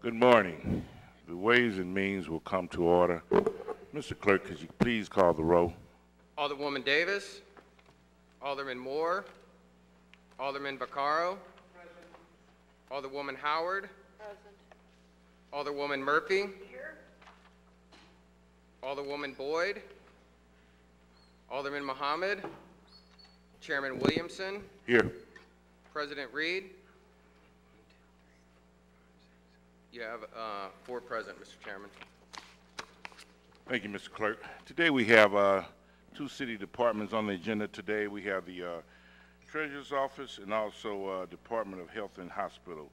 Good morning. The Ways and Means will come to order. Mr. Clerk, could you please call the roll? Alderwoman Davis. Alderman Moore. Alderman Vaccaro. Alderwoman Howard. Present. Alderwoman Murphy. Here. Alderwoman Boyd. Alderman Muhammad. Chairman Williamson. Here. President Reed. You have 4 present, Mr. Chairman. Thank you, Mr. Clerk. Today we have 2 city departments on the agenda today. We have the Treasurer's Office and also Department of Health and Hospital.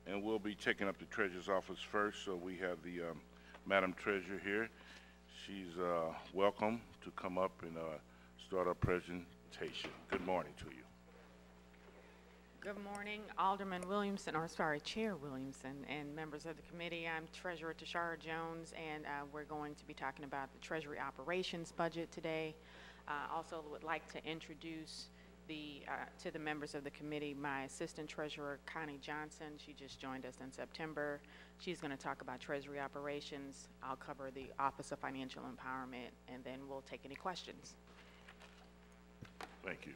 And we'll be taking up the Treasurer's Office first. So we have the Madam Treasurer here. She's welcome to come up and start our presentation. Good morning to you. Good morning, Alderman Williamson, or sorry, Chair Williamson, and members of the committee. I'm Treasurer Tishaura Jones, and we're going to be talking about the Treasury Operations budget today. Also would like to introduce to the members of the committee my Assistant Treasurer, Connie Johnson. She just joined us in September. She's going to talk about Treasury Operations. I'll cover the Office of Financial Empowerment, and then we'll take any questions. Thank you.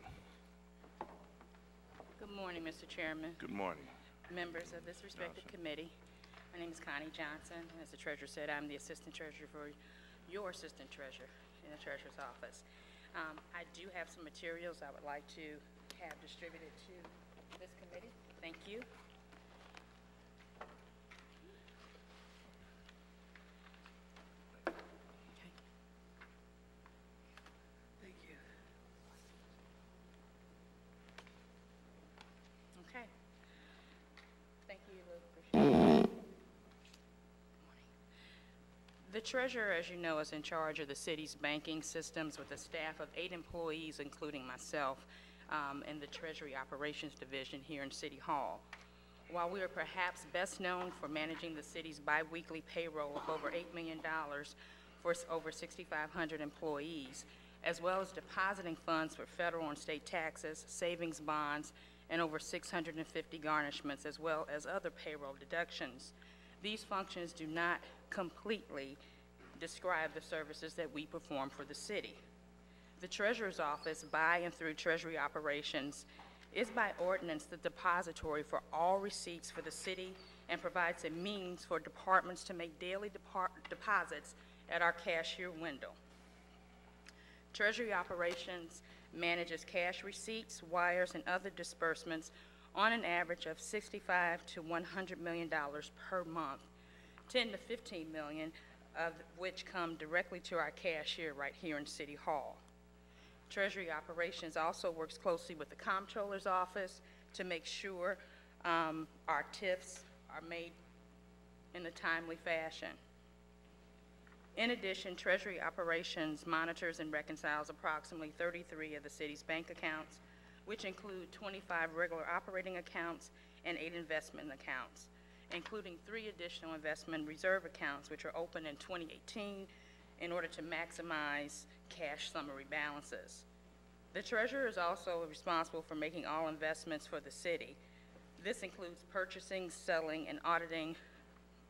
Good morning, Mr. Chairman. Good morning. Members of this respected committee. My name is Connie Johnson. As the Treasurer said, I'm the Assistant Treasurer for your Assistant Treasurer in the Treasurer's Office. I do have some materials I would like to have distributed to this committee. Thank you. Okay. Thank you, Appreciate it. The Treasurer, as you know, is in charge of the city's banking systems with a staff of 8 employees, including myself, in the Treasury Operations Division here in City Hall. While we are perhaps best known for managing the city's biweekly payroll of over $8 million for over 6,500 employees, as well as depositing funds for federal and state taxes, savings bonds, and over 650 garnishments, as well as other payroll deductions. These functions do not completely describe the services that we perform for the city. The Treasurer's Office, by and through Treasury Operations, is by ordinance the depository for all receipts for the city and provides a means for departments to make daily deposits at our cashier window. Treasury Operations manages cash receipts, wires, and other disbursements on an average of $65 to $100 million per month, 10 to 15 million of which come directly to our cashier right here in City Hall. Treasury Operations also works closely with the Comptroller's Office to make sure our TIFs are made in a timely fashion. In addition, Treasury Operations monitors and reconciles approximately 33 of the city's bank accounts, which include 25 regular operating accounts and 8 investment accounts, including 3 additional investment reserve accounts, which are open in 2018 in order to maximize cash summary balances. The Treasurer is also responsible for making all investments for the city. This includes purchasing, selling, and auditing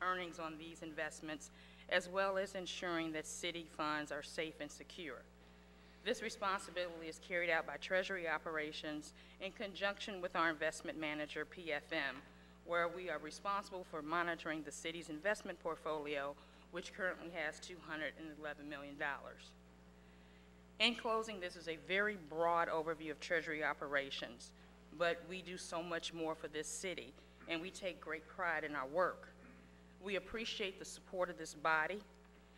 earnings on these investments, as well as ensuring that city funds are safe and secure. This responsibility is carried out by Treasury Operations in conjunction with our investment manager, PFM, where we are responsible for monitoring the city's investment portfolio, which currently has $211 million. In closing, this is a very broad overview of Treasury Operations, but we do so much more for this city, and we take great pride in our work. We appreciate the support of this body,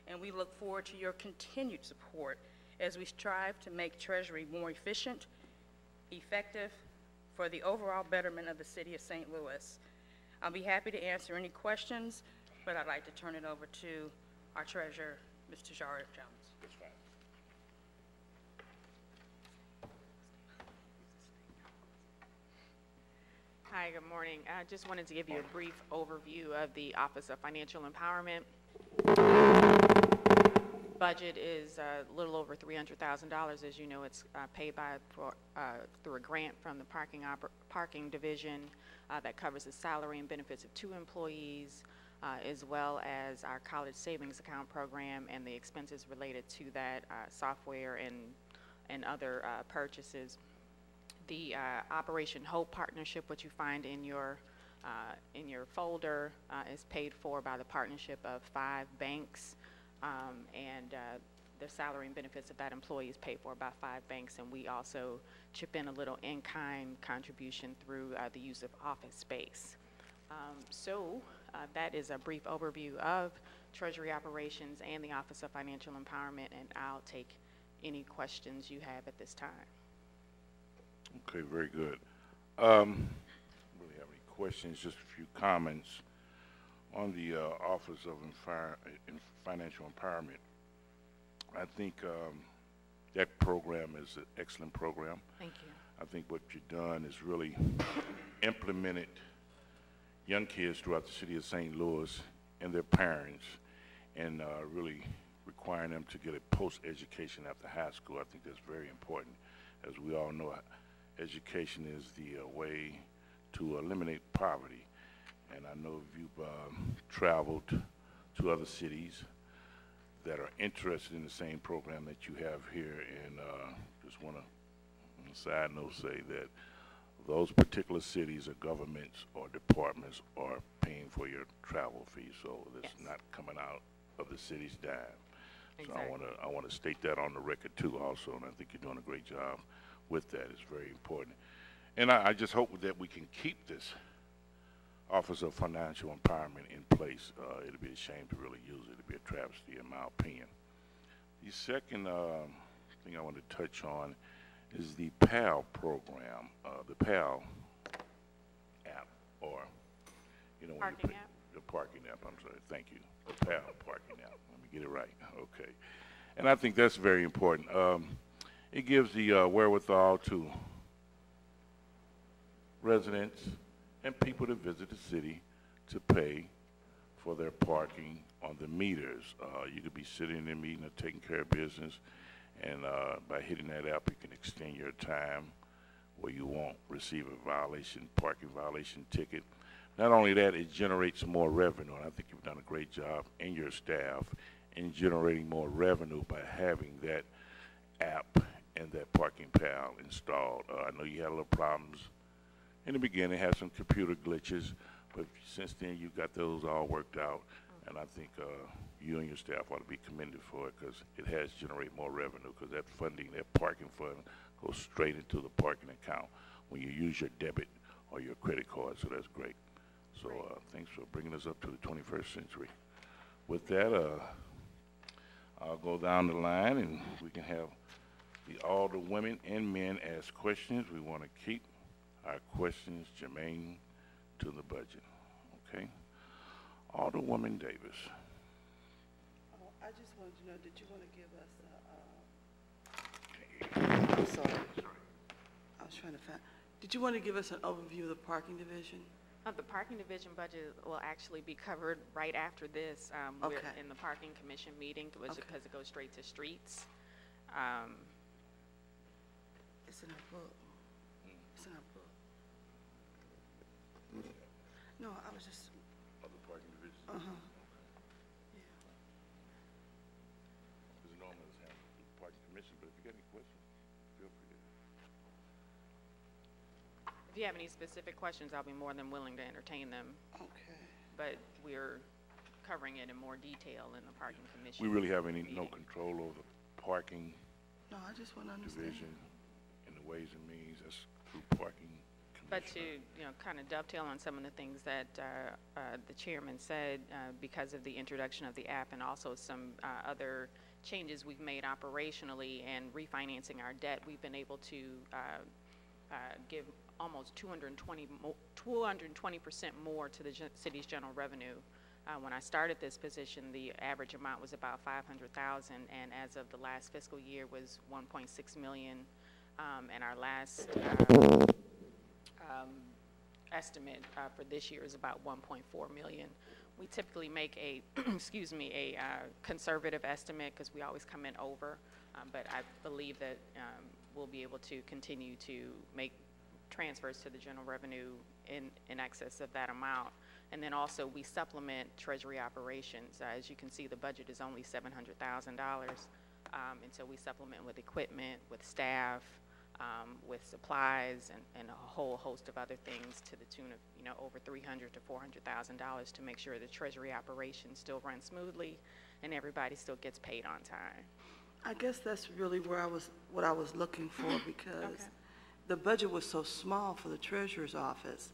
and we look forward to your continued support as we strive to make Treasury more efficient, effective, for the overall betterment of the city of St. Louis. I'll be happy to answer any questions, but I'd like to turn it over to our Treasurer, Ms. Tishaura Jones. Hi, good morning. I just wanted to give you a brief overview of the Office of Financial Empowerment. Budget is a little over $300,000. As you know, it's paid through a grant from the parking division that covers the salary and benefits of 2 employees, as well as our college savings account program and the expenses related to that, software and other purchases. The Operation Hope partnership, what you find in your folder, is paid for by the partnership of 5 banks, and the salary and benefits of that employee is paid for by 5 banks, and we also chip in a little in-kind contribution through the use of office space. That is a brief overview of Treasury Operations and the Office of Financial Empowerment, and I'll take any questions you have at this time. Okay, very good. Really have any questions, just a few comments on the Office of Financial Empowerment. I think that program is an excellent program. Thank you. I think what you've done is really implemented young kids throughout the city of St. Louis and their parents, and really requiring them to get a post-education after high school. I think that's very important. As we all know, education is the way to eliminate poverty. And I know if you've traveled to other cities that are interested in the same program that you have here, and just want to, on a side note, say that those particular cities or governments or departments are paying for your travel fees, so it's not coming out of the city's dime. Exactly. So I want to state that on the record too, also, and I think you're doing a great job with that. It's very important, and I just hope that we can keep this Office of Financial Empowerment in place. It'd be a shame to really use it. It'd be a travesty, in my opinion. The second thing I want to touch on is the PAL program, the PAL app, or, you know, Parking app? the parking app, I'm sorry, thank you, the PAL parking app, let me get it right, okay. And I think that's very important. It gives the wherewithal to residents and people that visit the city to pay for their parking on the meters. You could be sitting in a meeting or taking care of business, and by hitting that app, you can extend your time where you won't receive a parking violation ticket. Not only that, it generates more revenue, and I think you've done a great job, and your staff, in generating more revenue by having that app and that parking pal installed. I know you had a little problems in the beginning, had some computer glitches, but since then you got those all worked out, and I think you and your staff ought to be commended for it, because it has generated more revenue, because that funding, that parking fund, goes straight into the parking account when you use your debit or your credit card, so that's great. So thanks for bringing us up to the 21st century. With that, I'll go down the line, and we can have all the women and men ask questions. We want to keep our questions germane to the budget, okay? Alderwoman Davis. Oh, I just wanted to know, did you want to give us I'm sorry. I was trying to find, did you want to give us an overview of the parking division? The parking division budget will actually be covered right after this. We're Okay. in the parking commission meeting, because it goes straight to streets. It's in our book. It's in our book. No, I was just, Of the parking division. yeah. Because normally it's handled through the parking commission, but if you got any questions, feel free to. If you have any specific questions, I'll be more than willing to entertain them, Okay. but we're covering it in more detail in the parking commission. We really have no meeting. control over the parking No, I just want to understand. division and the Ways and Means. That's through parking commission. But to, kind of dovetail on some of the things that the chairman said, because of the introduction of the app and also some other changes we've made operationally and refinancing our debt, we've been able to give almost 220% more to the city's general revenue. When I started this position, the average amount was about $500,000, and as of the last fiscal year was $1.6 million, and our last estimate for this year is about $1.4 million. We typically make a, excuse me, a conservative estimate, because we always come in over, but I believe that we'll be able to continue to make transfers to the general revenue in excess of that amount. And then also, we supplement Treasury operations. As you can see, the budget is only $700,000. And so we supplement with equipment, with staff, with supplies, and a whole host of other things to the tune of, over $300,000 to $400,000 to make sure the Treasury operations still run smoothly and everybody still gets paid on time. I guess that's really what I was looking for, because the budget was so small for the treasurer's office,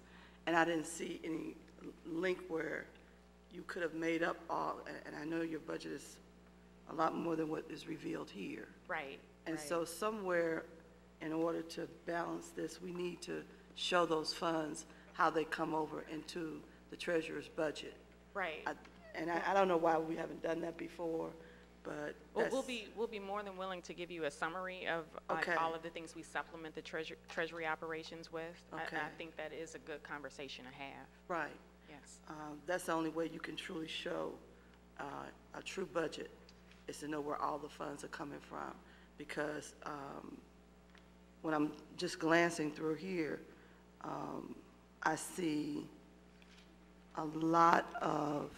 and I didn't see any link where you could have made up all, and I know your budget is a lot more than what is revealed here. Right. And so somewhere, in order to balance this, we need to show those funds, how they come over into the treasurer's budget. Right. I don't know why we haven't done that before, but Well, that's... we'll be more than willing to give you a summary of Okay. all of the things we supplement the Treasury operations with. Okay. I think that is a good conversation to have. Right. Yes. That's the only way you can truly show a true budget, is to know where all the funds are coming from. Because when I'm just glancing through here, I see a lot of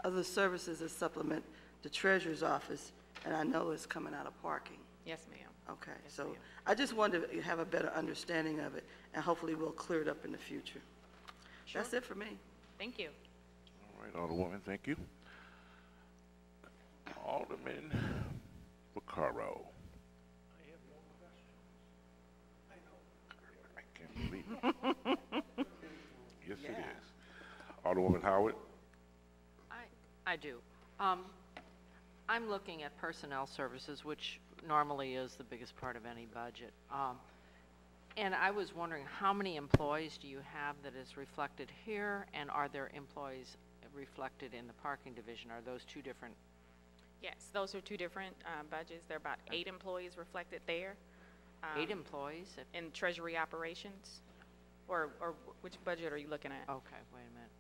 other services that supplement the treasurer's office, and I know it's coming out of parking. Yes, ma'am. Okay, Yes, so ma'am. I just wanted to have a better understanding of it, and hopefully we'll clear it up in the future. Sure. That's it for me. Thank you. All right, Alderwoman, thank you. Alderman Vaccaro. I can't believe it. Yes, it is. Alderwoman Howard. I do. I'm looking at personnel services, which normally is the biggest part of any budget. And I was wondering, how many employees do you have that is reflected here, and are there employees reflected in the parking division? Are those two different? Yes, those are two different budgets. There are about 8 employees reflected there. 8 employees? In Treasury operations? Or which budget are you looking at? Okay, wait a minute.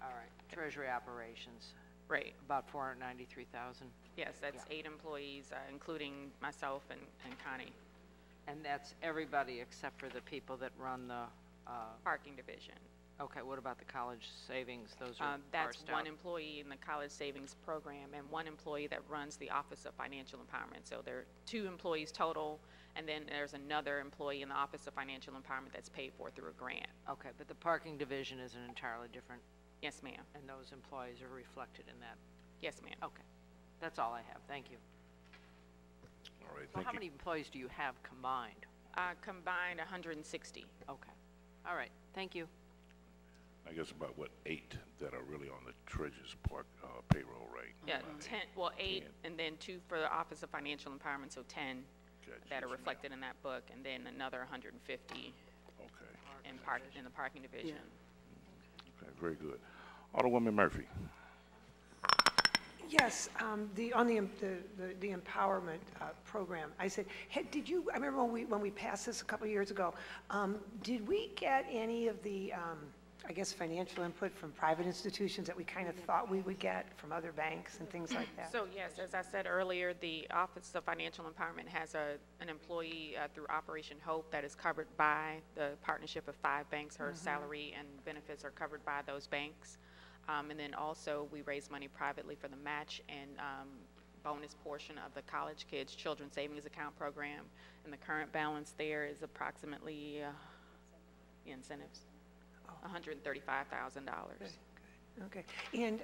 All right, Treasury operations, Right. about 493,000. Yes, that's Yeah. 8 employees, including myself and Connie, And that's everybody except for the people that run the, parking division. okay, what about the college savings? Those are That's parsed one out. employee in the college savings program and one employee that runs the Office of Financial Empowerment. So there are 2 employees total, and then there's another employee in the Office of Financial Empowerment that's paid for through a grant. Okay, but the parking division is an entirely different, Yes, ma'am. and those employees are reflected in that. Yes, ma'am. Okay, that's all I have, thank you. All right, So thank how you. many employees do you have combined? Combined 160. Okay, all right, thank you. I guess about, 8 that are really on the treasurer's payroll, right? Yeah, About 10, well, 8, 10. and then 2 for the Office of Financial Empowerment, so 10 Gotcha. that are Yes, reflected in that book, and then another 150 ma'am. Okay, in the parking division. okay, very good. Alderwoman Murphy. Yes, on the empowerment program, I said, hey, I remember when we passed this a couple of years ago, did we get any of the, I guess, financial input from private institutions that we kind of thought we would get from other banks and things like that? So yes, as I said earlier, the Office of Financial Empowerment has an employee through Operation Hope that is covered by the partnership of 5 banks. Her salary and benefits are covered by those banks. And then also, we raise money privately for the match and bonus portion of the College Kids Children's Savings Account program. And the current balance there is approximately, incentives, $135,000. Okay, and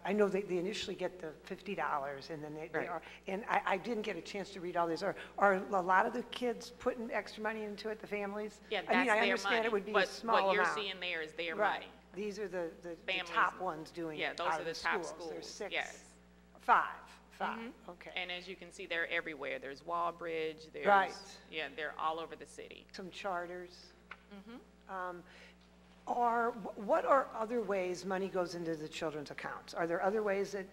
I know they initially get the $50, and then they Right. are, and I didn't get a chance to read all this. Are a lot of the kids putting extra money into it, the families? Yeah, I that's mean, I their understand money. it would be a But small what you're amount. seeing there is their Right. money. These are the Families- top ones doing Yeah, it those out are of the top schools. There's schools, 6, yes. 5, okay. And as you can see, they're everywhere. There's Walbridge, there's, Right. yeah, they're all over the city. Some charters. What are other ways money goes into the children's accounts? Are there other ways that,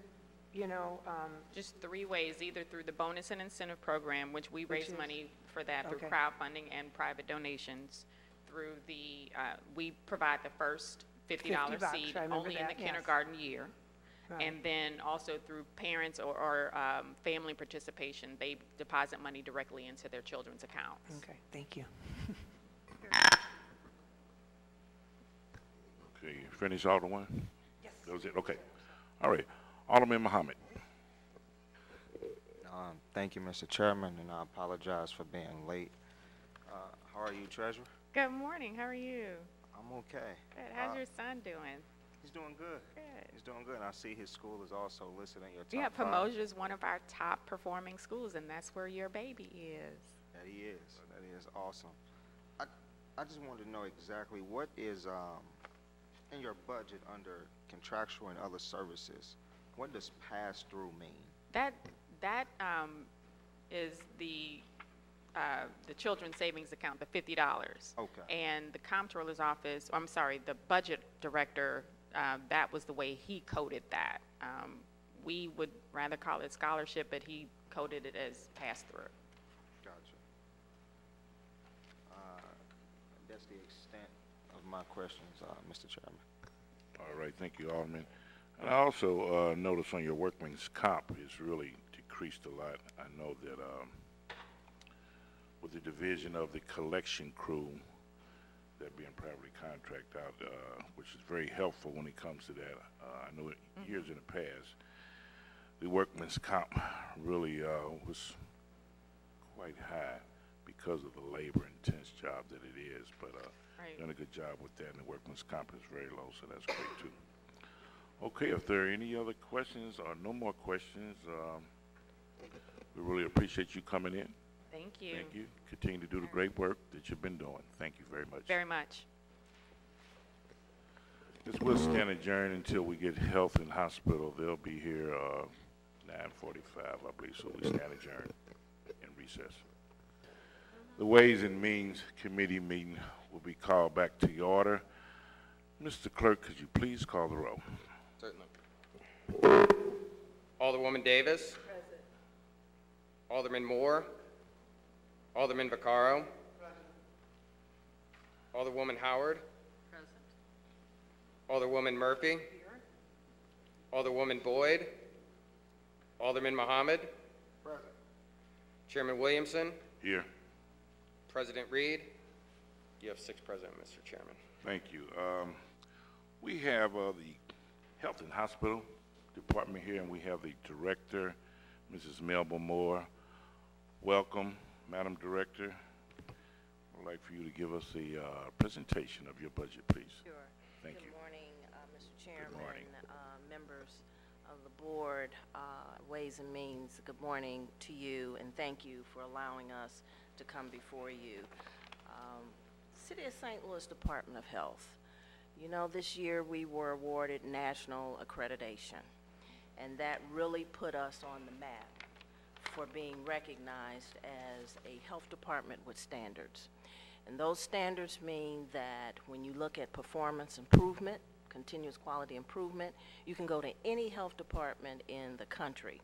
Just 3 ways, either through the bonus and incentive program, which we raise is- money for that through Okay. crowdfunding and private donations, through the, we provide the first $50 $50, seed I remember only in the that, yes. kindergarten year. Right. And then also through parents or family participation, they deposit money directly into their children's accounts. okay, thank you. Finish, Alderman? Yes. That was it, okay. All right, Alderman Muhammad. Thank you, Mr. Chairman, and I apologize for being late. How are you, Treasurer? Good morning. How are you? I'm okay. Good. How's your son doing? He's doing good. Good. He's doing good. And I see his school is also listed in your top Yeah, 5. Pomosia is one of our top performing schools, and that's where your baby is. That he is. That is awesome. I just wanted to know exactly what is in your budget under contractual and other services. What does pass-through mean? That is the children's savings account, the $50. Okay. And the comptroller's office, I'm sorry, the budget director, that was the way he coded that. We would rather call it scholarship, but he coded it as pass-through. Gotcha. That's the extent of my questions, Mr. Chairman. All right, thank you, Alderman. And I also noticed on your workman's comp is really decreased a lot. I know that with the division of the collection crew, that being privately contracted out, which is very helpful when it comes to that. I know years in the past, the workman's comp really was quite high because of the labor-intense job that it is, but Right. done a good job with that, and the workman's comp is very low, so that's great too. Okay, if there are any other questions or no more questions, we really appreciate you coming in. Thank you. Thank you. Continue to do the great work that you've been doing. Thank you very much. Very much. This will stand adjourned until we get health and hospital. They'll be here 9:45, I believe, so we stand adjourned in recess. The Ways and Means Committee meeting will be called back to order. Mr. Clerk, could you please call the roll? Certainly. Alderwoman Davis. Present. Alderman Moore. Alderman Vaccaro. Present. Alderwoman Howard. Present. Alderwoman Murphy. Here. Alderwoman Boyd. Alderman Muhammad. Present. Chairman Williamson. Here. President Reed. You have 6 present, Mr. Chairman. Thank you. We have the Health and Hospital Department here, and we have the Director, Mrs. Melba Moore. Welcome, Madam Director. I'd like for you to give us a presentation of your budget, please. Sure. Thank you. Good morning, Mr. Chairman, morning. members of the board, Ways and Means. Good morning to you, and thank you for allowing us to come before you. City of St. Louis Department of Health. You know, this year we were awarded national accreditation, and that really put us on the map for being recognized as a health department with standards. And those standards mean that when you look at performance improvement, continuous quality improvement, you can go to any health department in the country,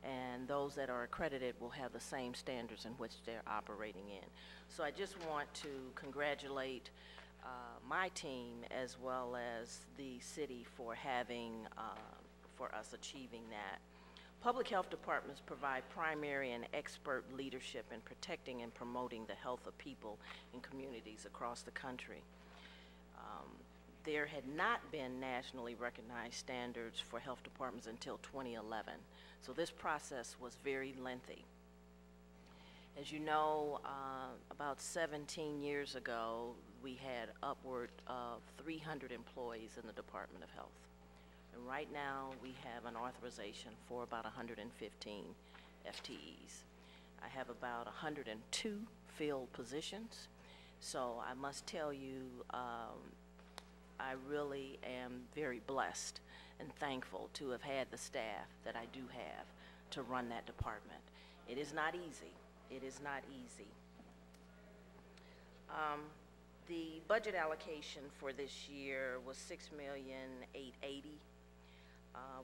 and those that are accredited will have the same standards in which they're operating in. So I just want to congratulate my team as well as the city for having, for us achieving that. Public health departments provide primary and expert leadership in protecting and promoting the health of people in communities across the country. There had not been nationally recognized standards for health departments until 2011, so this process was very lengthy. As you know, about 17 years ago, we had upward of 300 employees in the Department of Health. And right now, we have an authorization for about 115 FTEs. I have about 102 filled positions. So I must tell you, I really am very blessed and thankful to have had the staff that I do have to run that department. It is not easy. It is not easy. The budget allocation for this year was $6,880,000,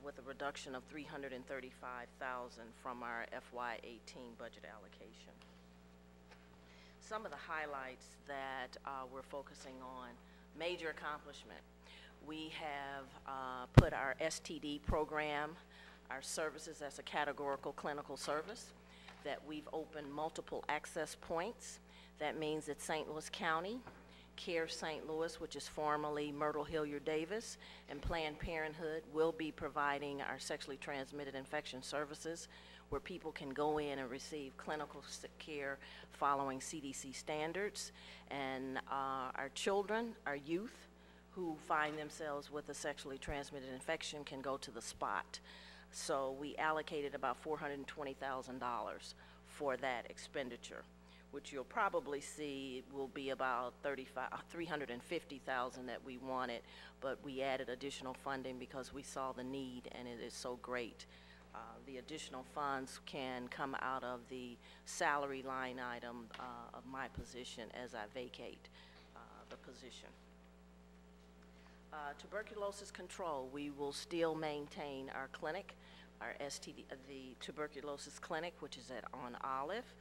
with a reduction of $335,000 from our FY18 budget allocation. Some of the highlights that we're focusing on: major accomplishment. We have put our STD program, our services as a categorical clinical service, that we've opened multiple access points. That means that St. Louis County Care St. Louis, which is formerly Myrtle Hilliard Davis, and Planned Parenthood will be providing our sexually transmitted infection services, where people can go in and receive clinical care following CDC standards. And our children, our youth who find themselves with a sexually transmitted infection can go to the spot. So we allocated about $420,000 for that expenditure, which you'll probably see will be about $350,000 that we wanted, but we added additional funding because we saw the need, and it is so great. The additional funds can come out of the salary line item of my position as I vacate the position. Tuberculosis control, we will still maintain our clinic, our STD, the tuberculosis clinic, which is on Olive.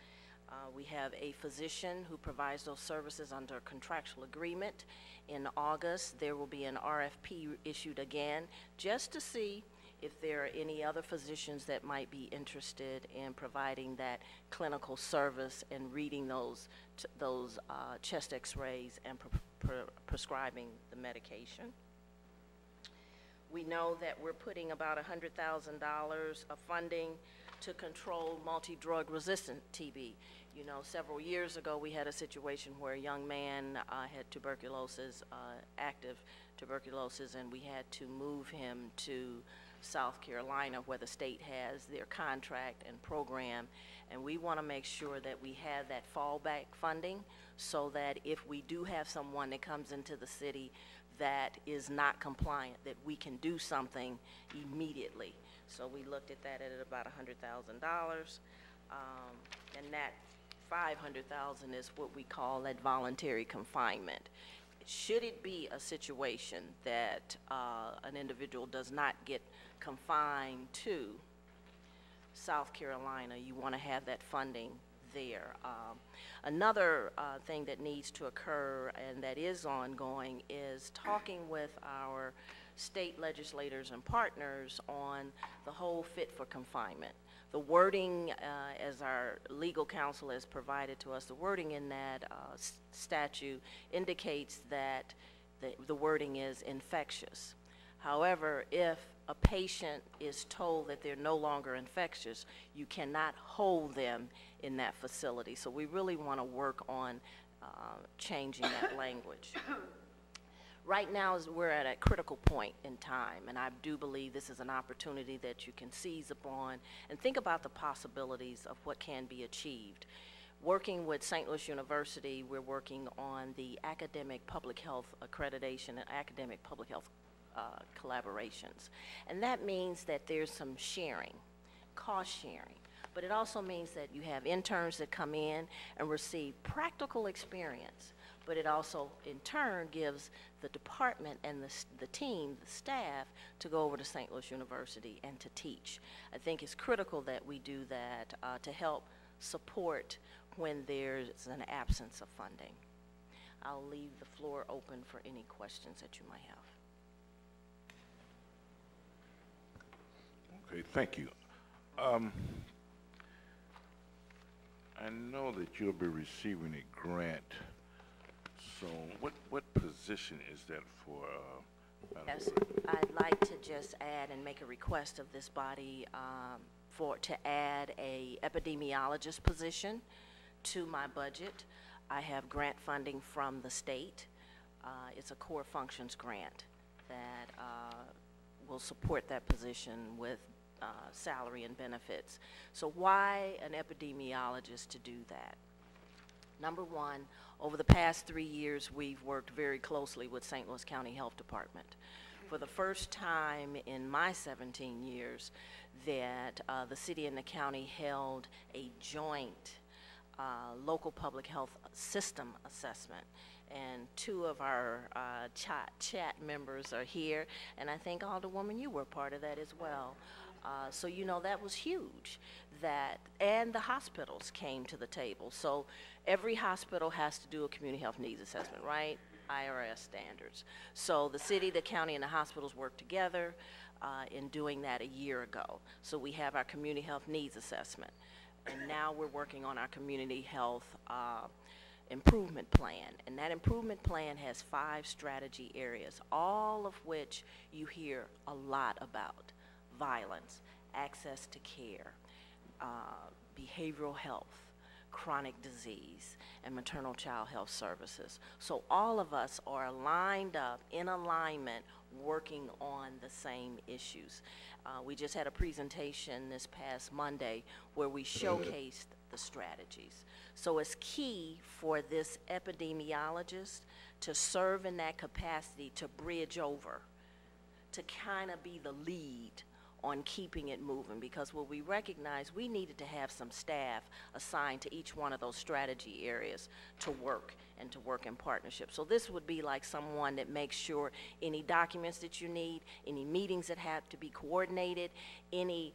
We have a physician who provides those services under a contractual agreement. In August, there will be an RFP issued again, just to see if there are any other physicians that might be interested in providing that clinical service and reading those chest x-rays and prescribing the medication. We know that we're putting about $100,000 of funding to control multi-drug resistant TB. You know, several years ago we had a situation where a young man had tuberculosis, active tuberculosis, and we had to move him to South Carolina, where the state has their contract and program, and we want to make sure that we have that fallback funding so that if we do have someone that comes into the city that is not compliant, that we can do something immediately. So we looked at that at about $100,000, and that $500,000 is what we call that voluntary confinement. Should it be a situation that an individual does not get confined to South Carolina, you want to have that funding there. Another thing that needs to occur and that is ongoing is talking with our state legislators and partners on the whole fit for confinement. The wording, as our legal counsel has provided to us, the wording in that statute indicates that the wording is infectious. However, if a patient is told that they're no longer infectious, you cannot hold them in that facility. So we really want to work on changing that language. Right now, we're at a critical point in time, and I do believe this is an opportunity that you can seize upon and think about the possibilities of what can be achieved. Working with St. Louis University, we're working on the academic public health accreditation and academic public health collaborations. And that means that there's some sharing, cost sharing, but it also means that you have interns that come in and receive practical experience, but it also in turn gives the department and the team, the staff, to go over to St. Louis University and to teach. I think it's critical that we do that to help support when there's an absence of funding. I'll leave the floor open for any questions that you might have. Okay, thank you. I know that you'll be receiving a grant soon. What position is that for? Yes, I'd like to just add and make a request of this body to add a epidemiologist position to my budget. I have grant funding from the state. It's a core functions grant that will support that position with salary and benefits. So why an epidemiologist to do that? Number one, over the past 3 years, we've worked very closely with St. Louis County Health Department. For the first time in my 17 years, that the city and the county held a joint local public health system assessment. And two of our chat members are here, and I think, Alderwoman, you were part of that as well. So you know that was huge. And the hospitals came to the table. So every hospital has to do a community health needs assessment, right? IRS standards. So the city, the county, and the hospitals worked together in doing that a year ago. So we have our community health needs assessment. And now we're working on our community health improvement plan, and that improvement plan has 5 strategy areas, all of which you hear a lot about: violence, access to care, behavioral health, chronic disease, and maternal child health services. So all of us are lined up in alignment working on the same issues. We just had a presentation this past Monday where we showcased the strategies. So it's key for this epidemiologist to serve in that capacity, to bridge over, to kind of be the lead on keeping it moving, because what we recognize, we needed to have some staff assigned to each one of those strategy areas to work and to work in partnership. So this would be like someone that makes sure any documents that you need, any meetings that have to be coordinated, any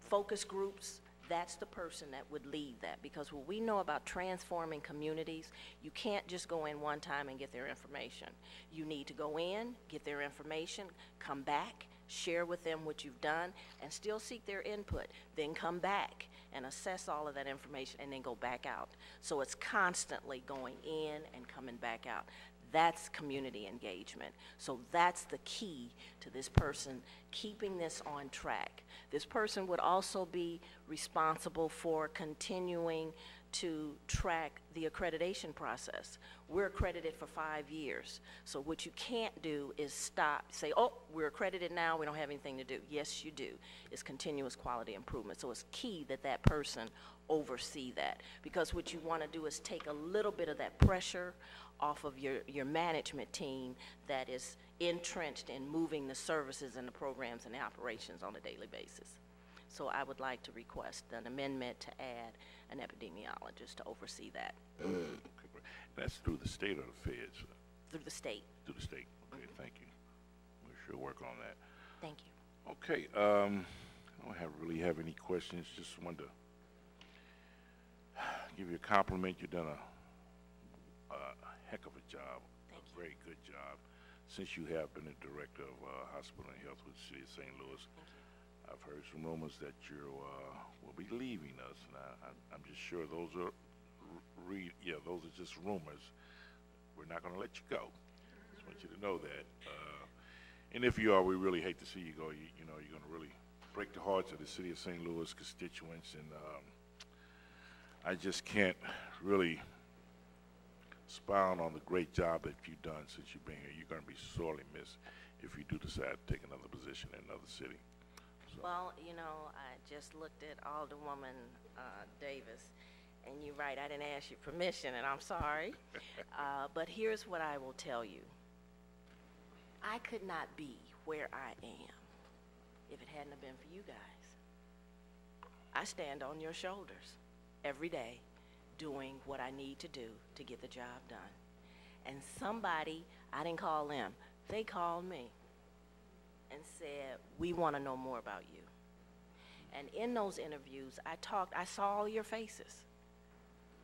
focus groups, that's the person that would lead that. Because what we know about transforming communities, you can't just go in one time and get their information. You need to go in, get their information, come back, share with them what you've done, and still seek their input. Then come back and assess all of that information and then go back out. So it's constantly going in and coming back out. That's community engagement. So that's the key to this person keeping this on track. This person would also be responsible for continuing to track the accreditation process. We're accredited for 5 years. So what you can't do is stop, say, oh, we're accredited now, we don't have anything to do. Yes, you do. It's continuous quality improvement. So it's key that that person oversee that, because what you want to do is take a little bit of that pressure off of your management team that is entrenched in moving the services and the programs and the operations on a daily basis. So I would like to request an amendment to add an epidemiologist to oversee that. Okay, great. That's through the state or the feds? Through the state. Through the state. Okay, thank you. We should work on that. Thank you. Okay, I don't really have any questions. Just wanted to give you a compliment. You've done a heck of a job, Thank you. very good job, since you have been the director of hospital and health with the city of St. Louis. I've heard some rumors that you will be leaving us, and I'm just sure those are those are just rumors. We're not going to let you go. Just want you to know that. And if you are, we really hate to see you go. You know, you're going to really break the hearts of the city of St. Louis constituents, and I just can't really expound on the great job that you've done since you've been here. You're going to be sorely missed if you do decide to take another position in another city. So. Well, you know, I just looked at Alderwoman Davis, and you're right, I didn't ask your permission, and I'm sorry. But here's what I will tell you. I could not be where I am if it hadn't have been for you guys. I stand on your shoulders every day doing what I need to do to get the job done. And somebody, I didn't call them, they called me and said, we want to know more about you. And in those interviews, I saw all your faces.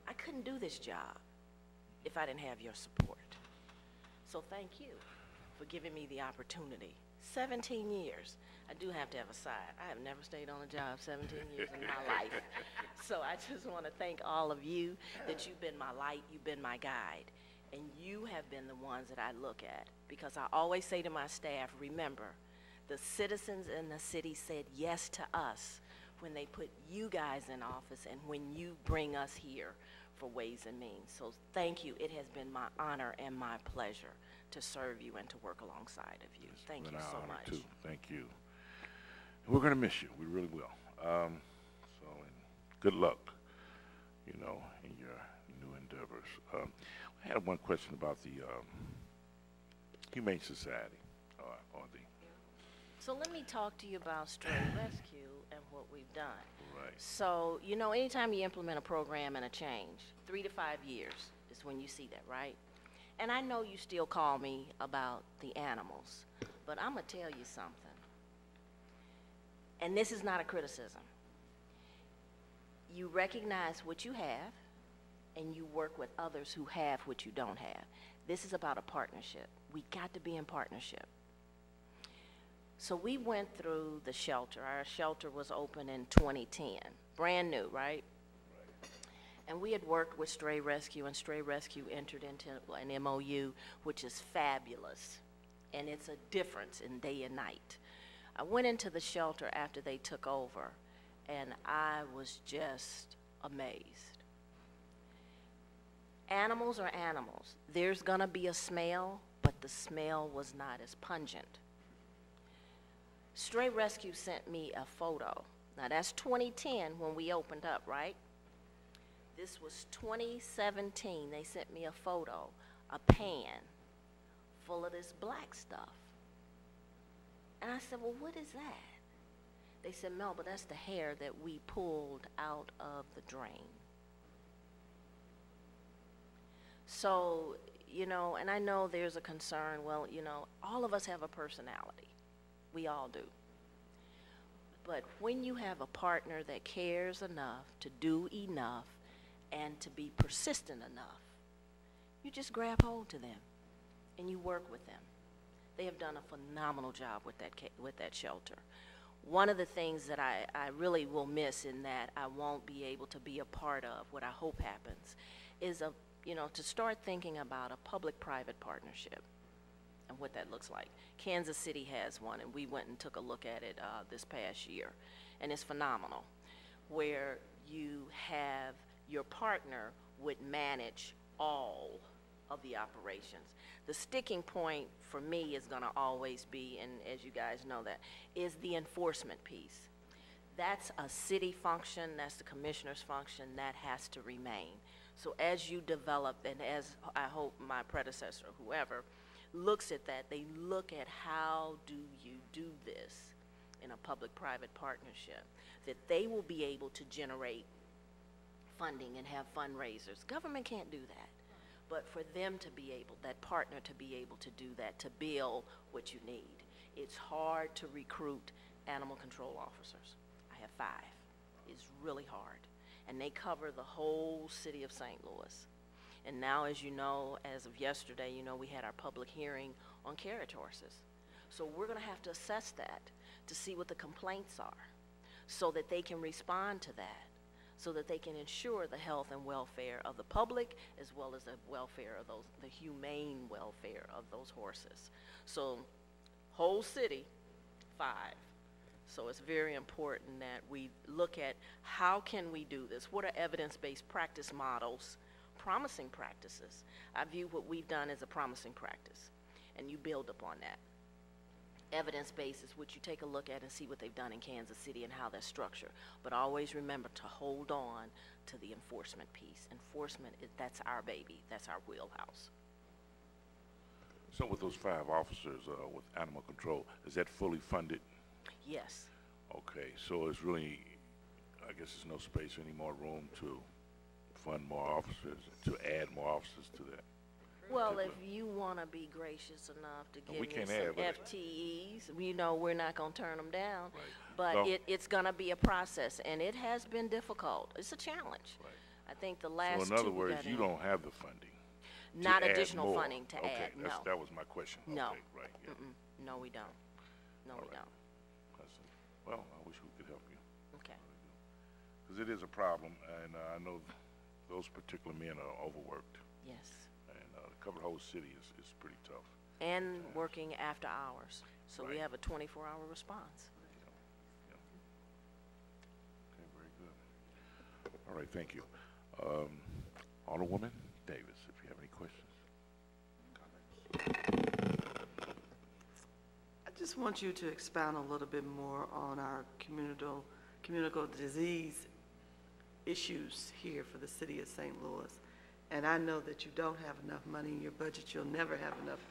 I couldn't do this job if I didn't have your support. So thank you for giving me the opportunity. 17 years. I do have to have a side. I have never stayed on a job 17 years in my life. So I just want to thank all of you that you've been my light, you've been my guide, and you have been the ones that I look at. Because I always say to my staff, remember, the citizens in the city said yes to us when they put you guys in office and when you bring us here for Ways and Means. So thank you. It has been my honor and my pleasure to serve you and to work alongside of you. Thank you so much. Too. Thank you. We're going to miss you. We really will. And good luck, you know, in your new endeavors. I had one question about the Humane Society, or the. So let me talk to you about Stray Rescue and what we've done. Right. So, you know, anytime you implement a program and a change, 3 to 5 years is when you see that, right? And I know you still call me about the animals, but I'm going to tell you something. And this is not a criticism. You recognize what you have, and you work with others who have what you don't have. This is about a partnership. We got to be in partnership. So we went through the shelter. Our shelter was open in 2010. Brand new, right? And we had worked with Stray Rescue, and Stray Rescue entered into an MOU, which is fabulous. And it's a difference in day and night. I went into the shelter after they took over, and I was just amazed. Animals are animals. There's gonna be a smell, but the smell was not as pungent. Stray Rescue sent me a photo. Now that's 2010 when we opened up, right? This was 2017. They sent me a photo, a pan full of this black stuff. And I said, well, what is that? They said, Melba, that's the hair that we pulled out of the drain. So, you know, and I know there's a concern, well, you know, all of us have a personality. We all do. But when you have a partner that cares enough to do enough and to be persistent enough, you just grab hold to them and you work with them. They have done a phenomenal job with that shelter. One of the things that I really will miss in that I won't be able to be a part of, what I hope happens, is to start thinking about a public-private partnership and what that looks like. Kansas City has one, and we went and took a look at it this past year, and it's phenomenal, where you have your partner would manage all of the operations. The sticking point for me is going to always be, and as you guys know that, is the enforcement piece. That's a city function, that's the commissioner's function, that has to remain. So as you develop, and as I hope my predecessor, whoever, looks at that, they look at how do you do this in a public-private partnership, that they will be able to generate funding and have fundraisers. Government can't do that. But for them to be able, that partner to be able to do that, to build what you need. It's hard to recruit animal control officers. I have 5. It's really hard. And they cover the whole city of St. Louis. And now, as you know, as of yesterday, you know, we had our public hearing on carriage horses. So we're gonna have to assess that to see what the complaints are so that they can respond to that, so that they can ensure the health and welfare of the public as well as the welfare of the humane welfare of those horses. So whole city, 5. So it's very important that we look at how can we do this? What are evidence-based practice models, promising practices? I view what we've done as a promising practice, and you build upon that. Evidence-based is what you take a look at and see what they've done in Kansas City and how that's structured. But always remember to hold on to the enforcement piece. Enforcement, that's our baby. That's our wheelhouse. So with those 5 officers with animal control, is that fully funded? Yes. Okay, so it's really, I guess there's no space, any more room to fund more officers, to add more officers to that? Well, if you want to be gracious enough to give me some FTEs, you know, we're not going to turn them down. Right. But Well, it's going to be a process, and it has been difficult. It's a challenge. Right. I think the last 2 So in other we words, got you in. don't have the funding to Not add additional more. funding to Okay, add, no. that was my question. No. Okay, right, yeah. No, we don't. No, All we right. don't. Well, I wish we could help you. Okay. Because it is a problem, and I know those particular men are overworked, Yes. and cover the whole city is pretty tough. And working after hours. So we Right. have a 24-hour response. Okay, very good. All right, thank you. Alderwoman Davis, if you have any questions. I just want you to expound a little bit more on our communicable disease issues here for the city of St. Louis. And I know that you don't have enough money in your budget. You'll never have enough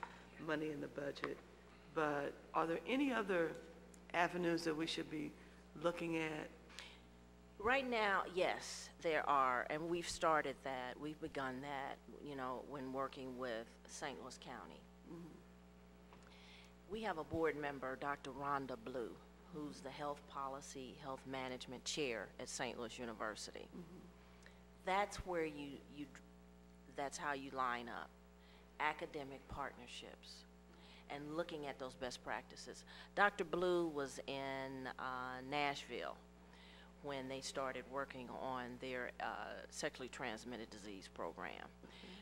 money in the budget. But are there any other avenues that we should be looking at? Right now, yes, there are, and we've started that. We've begun that, you know, when working with St. Louis County. We have a board member, Dr. Rhonda Blue, who's the Health Policy, Health Management Chair at St. Louis University. That's where that's how you line up academic partnerships and looking at those best practices. Dr. Blue was in Nashville, when they started working on their sexually transmitted disease program.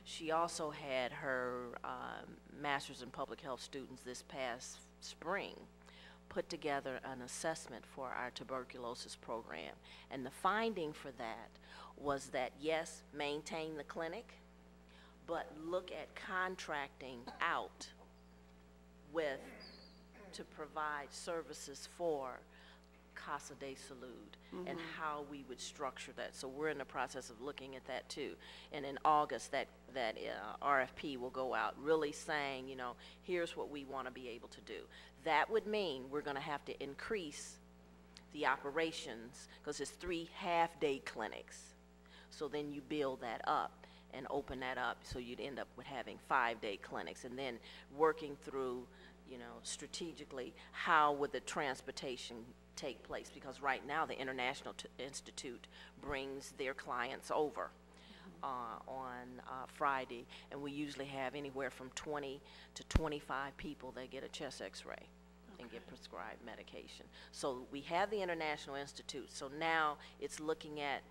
She also had her master's in public health students this past spring put together an assessment for our tuberculosis program. And the finding for that was that, yes, maintain the clinic, but look at contracting out with to provide services for Casa de Salud and how we would structure that. So we're in the process of looking at that too. And in August, that RFP will go out, really saying, you know, here's what we want to be able to do. That would mean we're going to have to increase the operations because it's 3 half-day clinics. So then you build that up and open that up, so you'd end up with having 5-day clinics, and then working through, you know, strategically how would the transportation take place, because right now the International Institute brings their clients over on Friday, and we usually have anywhere from 20 to 25 people that get a chest x-ray and get prescribed medication. So we have the International Institute, so now it's looking at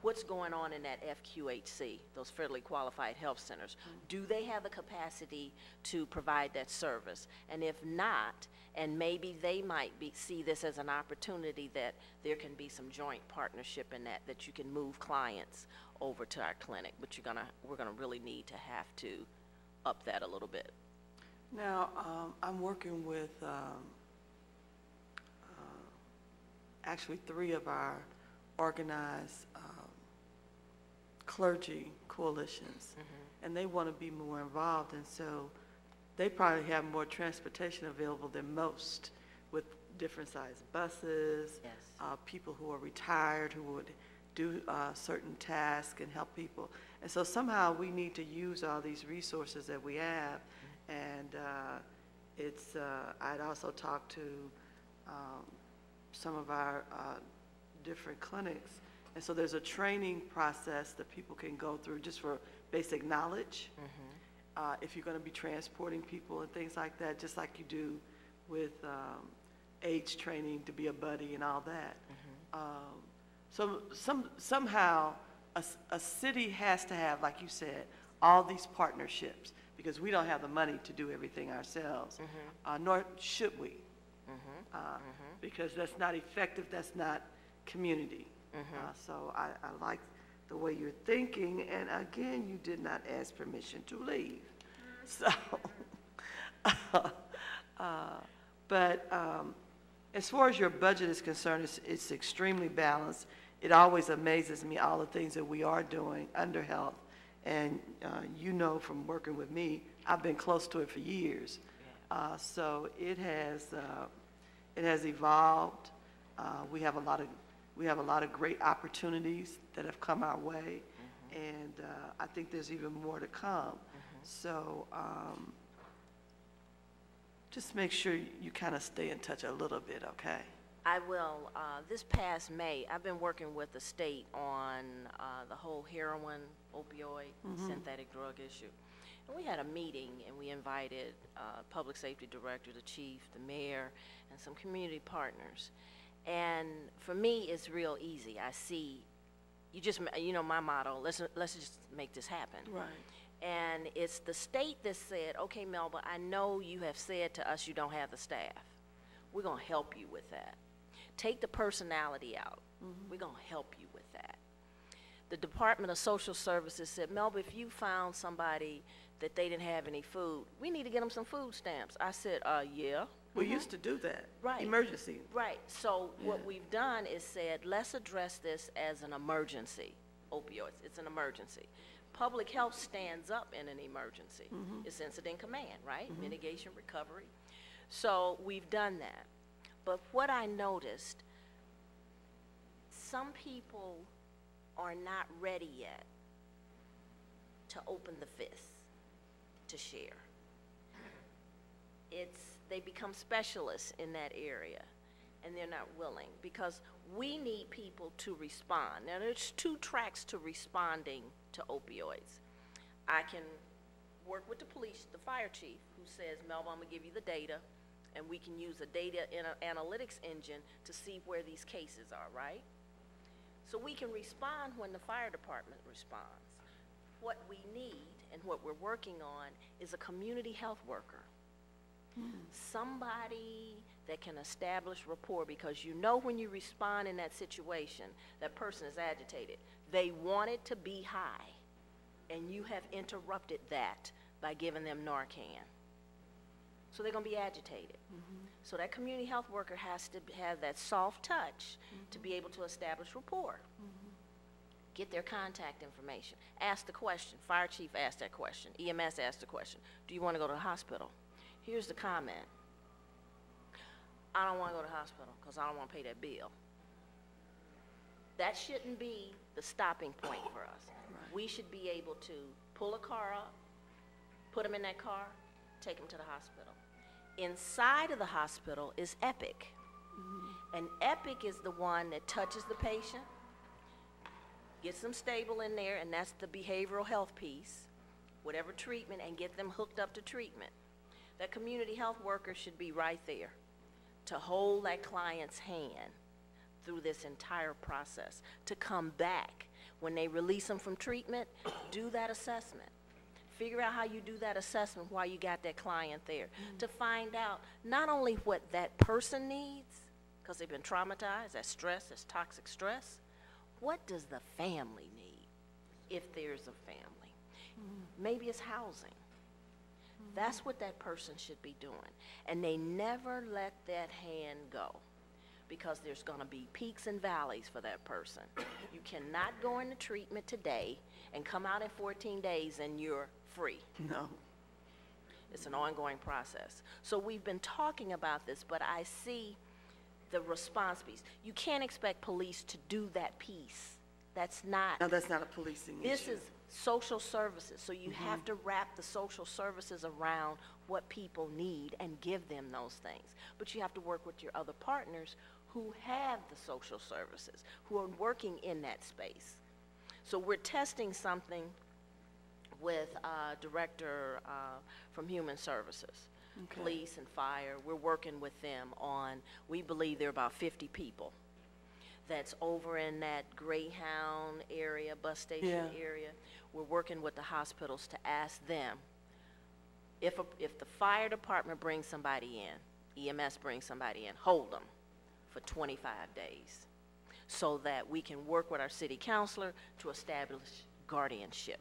what's going on in that FQHC, those federally qualified health centers. Do they have the capacity to provide that service? And if not, and maybe they might see this as an opportunity that there can be some joint partnership in that you can move clients over to our clinic, but we're gonna really need to have to up that a little bit. Now, I'm working with actually 3 of our organized clergy coalitions, and they want to be more involved, and so they probably have more transportation available than most, with different size buses, Yes. People who are retired who would do certain tasks and help people. And so somehow we need to use all these resources that we have, and I'd also talked to some of our different clinics. And so there's a training process that people can go through just for basic knowledge. If you're going to be transporting people and things like that, just like you do with AIDS training to be a buddy and all that. So somehow a city has to have, like you said, all these partnerships, because we don't have the money to do everything ourselves, nor should we, because that's not effective, that's not community. So I like the way you're thinking, and again, you did not ask permission to leave. So, but as far as your budget is concerned, it's extremely balanced. It always amazes me, all the things that we are doing under health, and you know from working with me, I've been close to it for years. So it has evolved. We have a lot of great opportunities that have come our way, and I think there's even more to come. So just make sure you kind of stay in touch a little bit, okay? I will. This past May, I've been working with the state on the whole heroin, opioid, synthetic drug issue. And we had a meeting, and we invited public safety director, the chief, the mayor, and some community partners. And for me, it's real easy. I see, you know my motto, let's just make this happen. Right. And it's the state that said, okay, Melba, I know you have said to us you don't have the staff. We're going to help you with that. Take the personality out. We're going to help you with that. The Department of Social Services said, Melba, if you found somebody that they didn't have any food, we need to get them some food stamps. I said, yeah. We used to do that. Right. Emergency. Right. So what we've done is said, let's address this as an emergency. Opioids, it's an emergency. Public health stands up in an emergency. It's incident command, right? Mitigation, recovery. So we've done that. But what I noticed, some people are not ready yet to open the fist, to share. They become specialists in that area, and they're not willing, because we need people to respond. Now, there's 2 tracks to responding to opioids. I can work with the police, the fire chief, who says, Melba, I'm gonna give you the data, and we can use a data analytics engine to see where these cases are, right? So we can respond when the fire department responds. What we need and what we're working on is a community health worker. Somebody that can establish rapport, because you know when you respond in that situation, that person is agitated. They want it to be high, and you have interrupted that by giving them Narcan. So they're going to be agitated. So that community health worker has to have that soft touch to be able to establish rapport. Get their contact information. Ask the question. Fire chief asked that question. EMS asked the question. Do you want to go to the hospital? Here's the comment. I don't want to go to the hospital because I don't want to pay that bill. That shouldn't be the stopping point for us. We should be able to pull a car up, put them in that car, take them to the hospital. Inside of the hospital is EPIC. And EPIC is the one that touches the patient, gets them stable in there, and that's the behavioral health piece, whatever treatment, and get them hooked up to treatment. That community health worker should be right there to hold that client's hand through this entire process, to come back. When they release them from treatment, do that assessment. Figure out how you do that assessment while you got that client there, to find out not only what that person needs, because they've been traumatized, that's stress, that's toxic stress, what does the family need, if there's a family? Maybe it's housing. That's what that person should be doing. And they never let that hand go, because there's going to be peaks and valleys for that person. You cannot go into treatment today and come out in 14 days and you're free. No. It's an ongoing process. So we've been talking about this, but I see the response piece. You can't expect police to do that piece. That's not. No, that's not a policing issue. This is social services, so you have to wrap the social services around what people need and give them those things. But you have to work with your other partners who have the social services, who are working in that space. So we're testing something with director from Human Services, police and fire. We're working with them on, we believe there are about 50 people that's over in that Greyhound area, bus station area. We're working with the hospitals to ask them, if the fire department brings somebody in, EMS brings somebody in, hold them for 25 days so that we can work with our city councilor to establish guardianship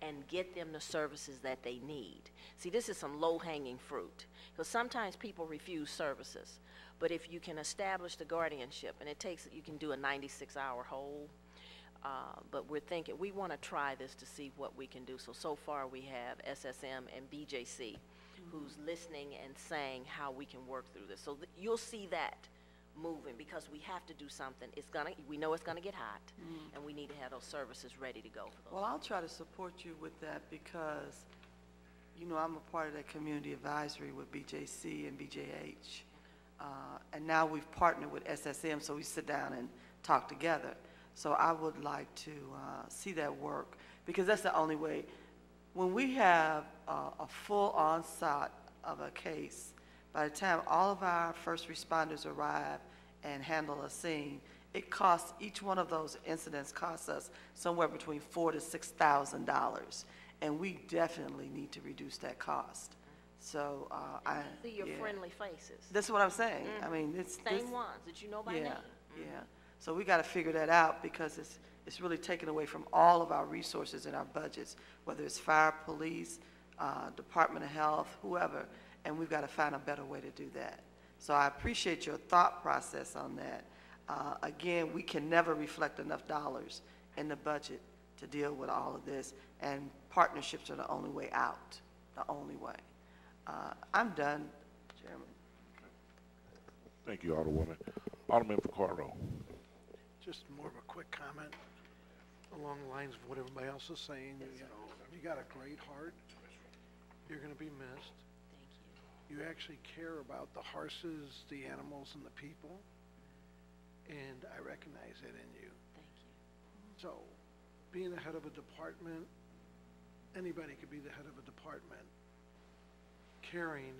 and get them the services that they need. See, this is some low-hanging fruit, because sometimes people refuse services. But if you can establish the guardianship, and it takes, you can do a 96-hour hold, but we're thinking, we want to try this to see what we can do. So far we have SSM and BJC who's listening and saying how we can work through this. So you'll see that moving, because we have to do something. We know it's gonna get hot, and we need to have those services ready to go for those. Well, I'll try to support you with that, because, you know, I'm a part of that community advisory with BJC and BJH. And now we've partnered with SSM, so we sit down and talk together. So I would like to see that work, because that's the only way. When we have a full onset of a case, by the time all of our first responders arrive and handle a scene, it costs, each one of those incidents costs us somewhere between $4,000 to $6,000, and we definitely need to reduce that cost. So I see your friendly faces. That's what I'm saying. I mean, it's same ones that you know by name. Yeah. So we got to figure that out, because it's really taken away from all of our resources in our budgets, whether it's fire, police, Department of Health, whoever, and we've got to find a better way to do that. So I appreciate your thought process on that. Again, we can never reflect enough dollars in the budget to deal with all of this, and partnerships are the only way out, the only way. I'm done, Chairman. Thank you, Alderwoman. Alderman Vaccaro. Just more of a quick comment along the lines of what everybody else is saying. You know, you got a great heart. You're going to be missed. Thank you. You actually care about the horses, the animals, and the people. And I recognize that in you. Thank you. So, being the head of a department, anybody could be the head of a department. Caring,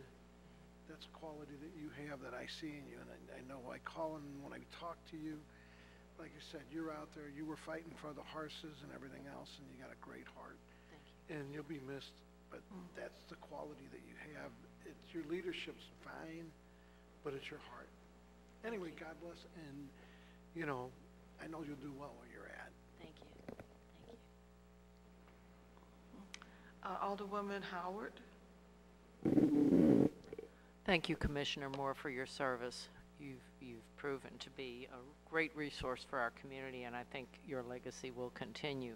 that's a quality that you have that I see in you, and I know I call and when I talk to you, like you said, you're out there, you were fighting for the horses and everything else, and you got a great heart. Thank you. And you'll be missed, but that's the quality that you have. It's, your leadership's fine, but it's your heart. Anyway, God bless, and, you know, I know you'll do well where you're at. Thank you. Thank you. Alderwoman Howard. Thank you, Commissioner Moore, for your service. You've proven to be a great resource for our community, and I think your legacy will continue.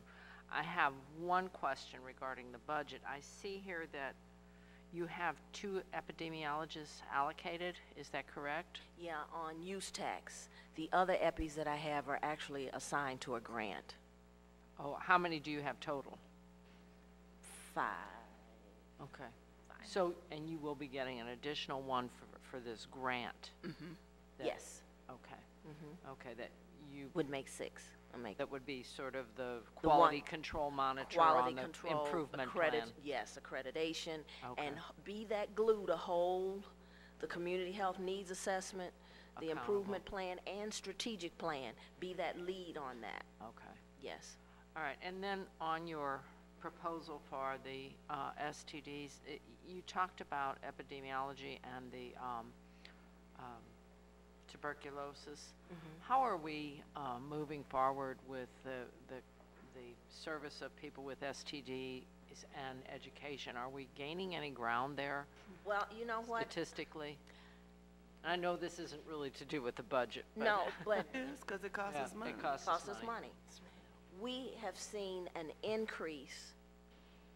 I have one question regarding the budget. I see here that you have 2 epidemiologists allocated. Is that correct? Yeah, on use tax. The other EPIs that I have are actually assigned to a grant. Oh, how many do you have total? 5. Okay. So, and you will be getting an additional one for this grant? Mm-hmm. That- Yes. Okay. Mm-hmm. Okay, that you, Would make 6. that would be sort of the The one- quality control monitor Quality on the control, improvement plan? yes, accreditation, Okay. and be that glue to hold the community health needs assessment, the improvement plan, and strategic plan. Be that lead on that, Okay. yes. All right, and then on your proposal for the STDs, you talked about epidemiology and the tuberculosis. How are we moving forward with the service of people with STDs and education? Are we gaining any ground there Well, you know what? statistically? I know this isn't really to do with the budget, but No, but Yes, because it costs yeah, us money. it costs costs us money. We have seen an increase,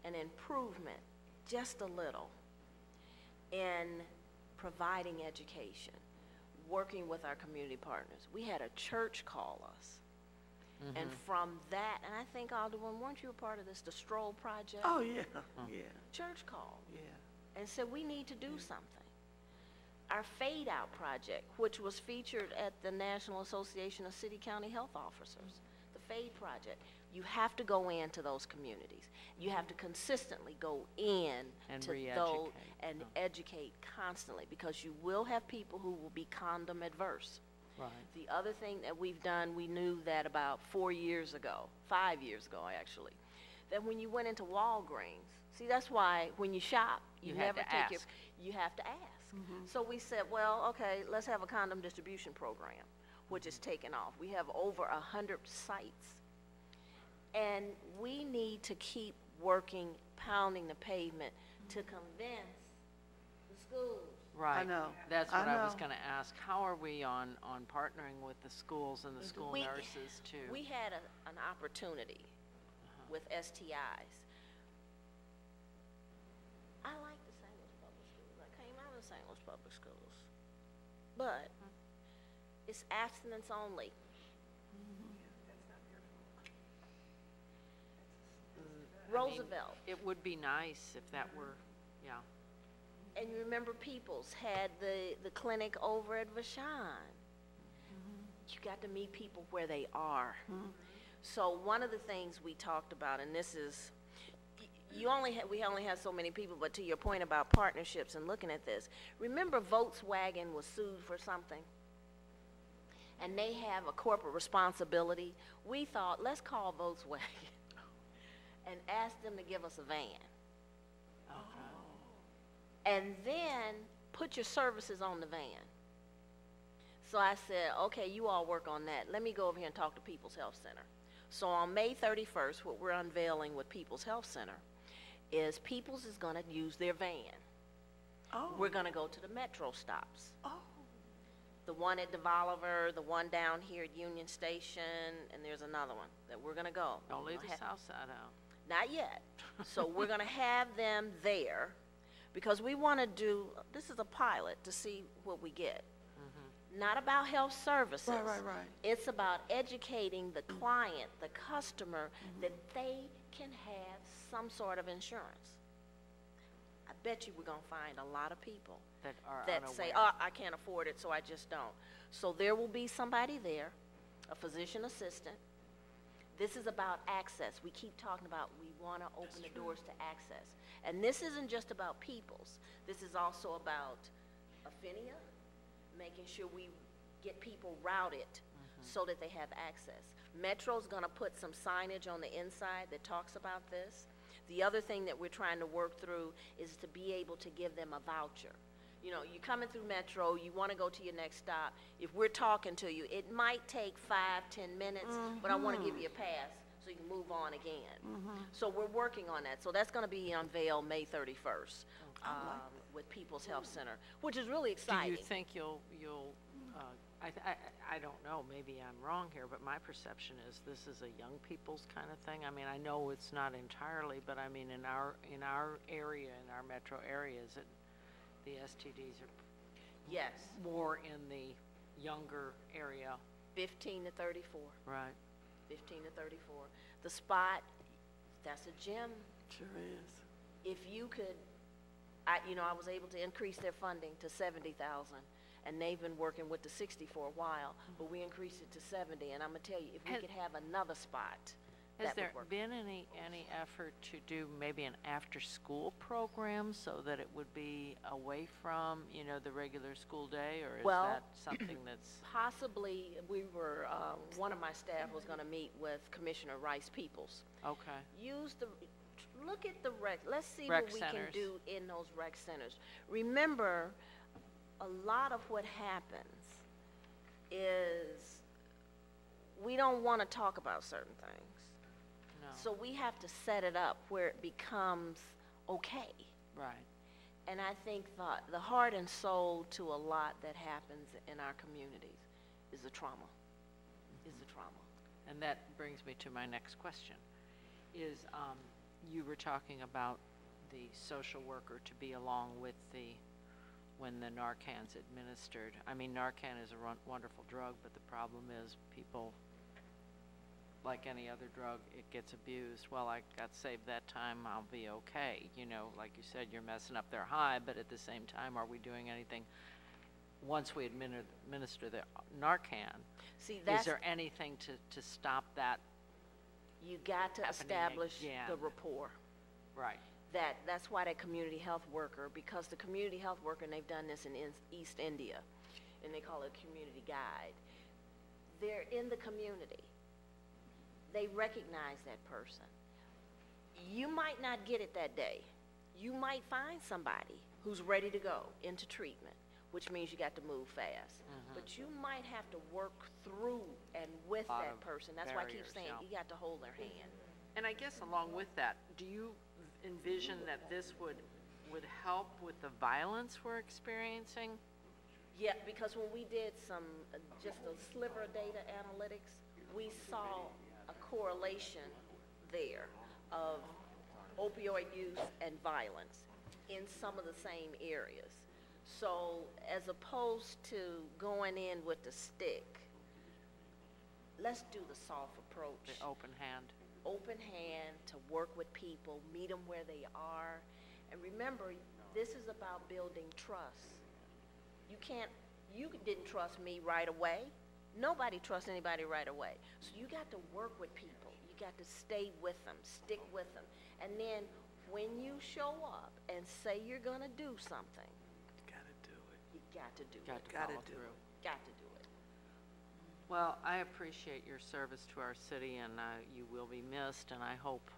an improvement, just a little, in providing education, working with our community partners. We had a church call us. And from that, and I think, Alderman, weren't you a part of this, the Stroll Project? Oh, yeah, yeah, Church called yeah. and said, we need to do something. Our Fade Out Project, which was featured at the National Association of City County Health Officers, the Fade Project, you have to go into those communities. You have to consistently go in And to re-educate. those and educate constantly, because you will have people who will be condom adverse. right. The other thing that we've done, we knew that about 4 years ago, 5 years ago actually, that when you went into Walgreens, see, that's why when you shop, you You had never to take your, ask. you have to ask. So we said, well, okay, let's have a condom distribution program, which is taken off. We have over 100 sites. And we need to keep working, pounding the pavement to convince the schools. Right. know. That's I what I was know. going to ask. How are we on partnering with the schools and the school We- nurses to? We had an opportunity with STIs. I like the St. Louis Public Schools. I came out of the St. Louis Public Schools. But it's abstinence only. Roosevelt. It would be nice if that were, yeah. And you remember Peoples had the clinic over at Vashon. You got to meet people where they are. So one of the things we talked about, and this is, we only have so many people, but to your point about partnerships and looking at this, remember Volkswagen was sued for something? And they have a corporate responsibility. We thought, let's call Volkswagen and ask them to give us a van. And then put your services on the van. So I said, okay, you all work on that. Let me go over here and talk to People's Health Center. So on May 31st, what we're unveiling with People's Health Center is People's is gonna use their van. Oh, We're gonna go to the metro stops. oh, The one at DeVoliver, the one down here at Union Station, and there's another one that we're gonna go. Don't leave the We'll have- south side out. Not yet. So we're gonna have them there, because we wanna do, this is a pilot to see what we get. Not about health services. right. It's about educating the client, the customer, that they can have some sort of insurance. I bet you we're gonna find a lot of people That are that say, unaware. oh, I can't afford it, so I just don't. So there will be somebody there, a physician assistant. This is about access. We keep talking about we want to open the doors to access. And this isn't just about Peoples. This is also about Affinia, making sure we get people routed so that they have access. Metro's gonna put some signage on the inside that talks about this. The other thing that we're trying to work through is to be able to give them a voucher. You know, you're coming through Metro, you wanna go to your next stop. If we're talking to you, it might take 5-10 minutes, but I wanna give you a pass so you can move on again. So we're working on that. So that's gonna be unveiled May 31st, with People's Health Center, which is really Do exciting. you think you'll, I don't know, maybe I'm wrong here, but my perception is this is a young people's kind of thing. I mean, I know it's not entirely, but I mean, in our area, in our metro areas, the STDs are Yes, more in the younger area. 15 to 34, Right. 15 to 34. The spot, that's a gym. Sure is. If you could, I was able to increase their funding to 70,000, and they've been working with the 60 for a while, but we increased it to 70, and I'm gonna tell you, if we Has- could have another spot, Has that there would work. been any effort to do maybe an after-school program so that it would be away from, the regular school day, or is Well, that something that's, Possibly, we were, one of my staff was gonna meet with Commissioner Rice Peoples. okay, Look at the let's see Rec what we centers. can do in those rec centers. Remember, a lot of what happens is we don't want to talk about certain things. no, So we have to set it up where it becomes okay. right. And I think the heart and soul to a lot that happens in our communities is the trauma, And that brings me to my next question, is, you were talking about the social worker to be along with when the Narcan's administered. I mean, Narcan is a wonderful drug, but the problem is people, like any other drug, it gets abused. Well, I got saved that time, I'll be okay. Like you said, you're messing up their high, but at the same time, are we doing anything once we administer the Narcan? See, Is there anything to stop that? you got to happening establish again? the rapport. Right. That's why that community health worker, because the community health worker, and they've done this in East India, and they call it a community guide. They're in the community. They recognize that person. You might not get it that day. You might find somebody who's ready to go into treatment, which means you got to move fast. But you might have to work through and with Lot that of person. That's why I keep barriers, saying yeah. you got to hold their hand. And I guess along with that, do you envision that this would help with the violence we're experiencing? Yeah, because when we did just a sliver of data analytics, we saw a correlation there of opioid use and violence in some of the same areas. So as opposed to going in with the stick, let's do the soft approach. The open hand? Open hand to work with people, meet them where they are. And remember, this is about building trust. You didn't trust me right away. Nobody trusts anybody right away. So you got to work with people. You got to stay with them, stick with them. And then when you show up and say you're gonna do something, Gotta do it. you got to do Got it. to Gotta follow do through. Got to do it. Well, I appreciate your service to our city, and you will be missed, and I hope,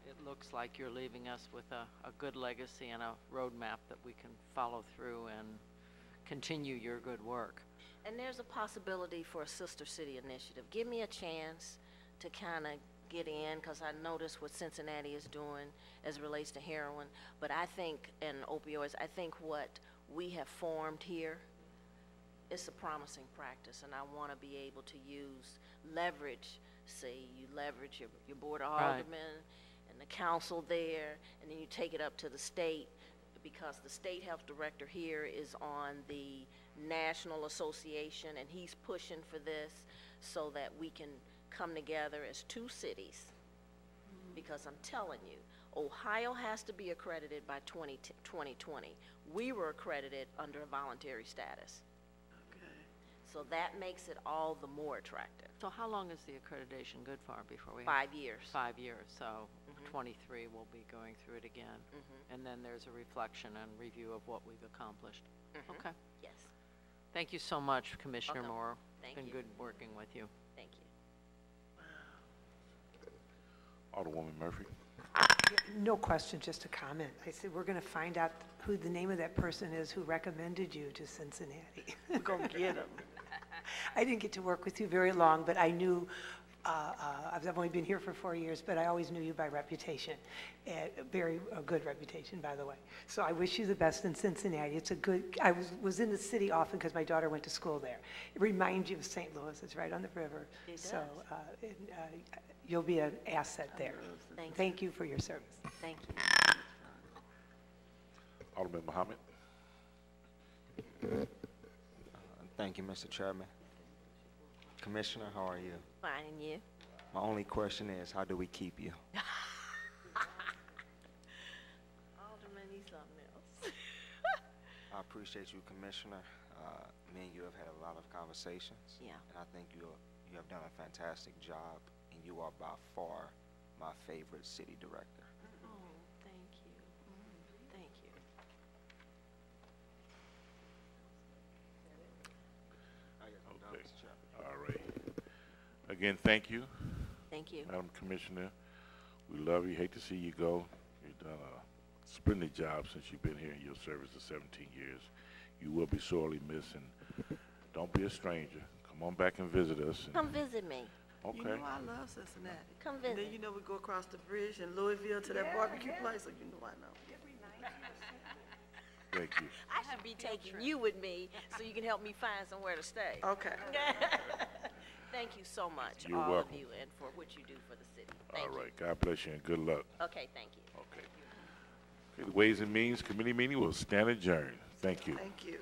it looks like you're leaving us with a good legacy and a roadmap that we can follow through and continue your good work. And there's a possibility for a sister city initiative. Give me a chance to kind of get in, because I noticed what Cincinnati is doing as it relates to heroin. But I think, and opioids, I think what we have formed here, it's a promising practice, and I want to be able to leverage, you leverage your board of Right. aldermen and the council there, and then you take it up to the state, because the state health director here is on the national association, and he's pushing for this so that we can come together as two cities. Because I'm telling you, Ohio has to be accredited by 2020. We were accredited under a voluntary status. Okay. So that makes it all the more attractive. So how long is the accreditation good for before we have? 5 years. 5 years, so 23 we'll be going through it again. And then there's a reflection and review of what we've accomplished. Okay. Yes. Thank you so much, Commissioner Welcome. Moore. Thank Been you. good working with you. Thank you. Alderwoman Murphy. No question, just a comment. I said, we're going to find out who the name of that person is who recommended you to Cincinnati. We're gonna get them. I didn't get to work with you very long, but I knew, I've only been here for 4 years, but I always knew you by reputation, a good reputation, by the way. So I wish you the best in Cincinnati. It's a good, I was in the city often because my daughter went to school there. It reminds you of St. Louis, it's right on the river. It So does. you'll be an asset there. Thank you for your service. Thank you. Alderman Muhammad. Thank you, Mr. Chairman. Commissioner, how are you? Fine, and you? My only question is, how do we keep you? Alderman, he's something else. I appreciate you, Commissioner. Me and you have had a lot of conversations. Yeah. And I think you have done a fantastic job, and you are by far my favorite city director. Oh, thank you. Thank you. Okay. All right. Again, thank you, Thank you. Madam Commissioner. We love you. Hate to see you go. You've done a splendid job since you've been here in your service of 17 years. You will be sorely missed, and don't be a stranger. Come on back and visit us. And, Come visit me. okay. You know I love Cincinnati. Come And then, visit. you know, we go across the bridge in Louisville to that barbecue place, so you know I know. Thank you. I should be taking you with me so you can help me find somewhere to stay. Okay. Thank you so much, You're all welcome. of you, and for what you do for the city. Thank All you. right. God bless you and good luck. Okay, thank you. Okay. Okay, the Ways and Means Committee meeting will stand adjourned. Thank you. Thank you.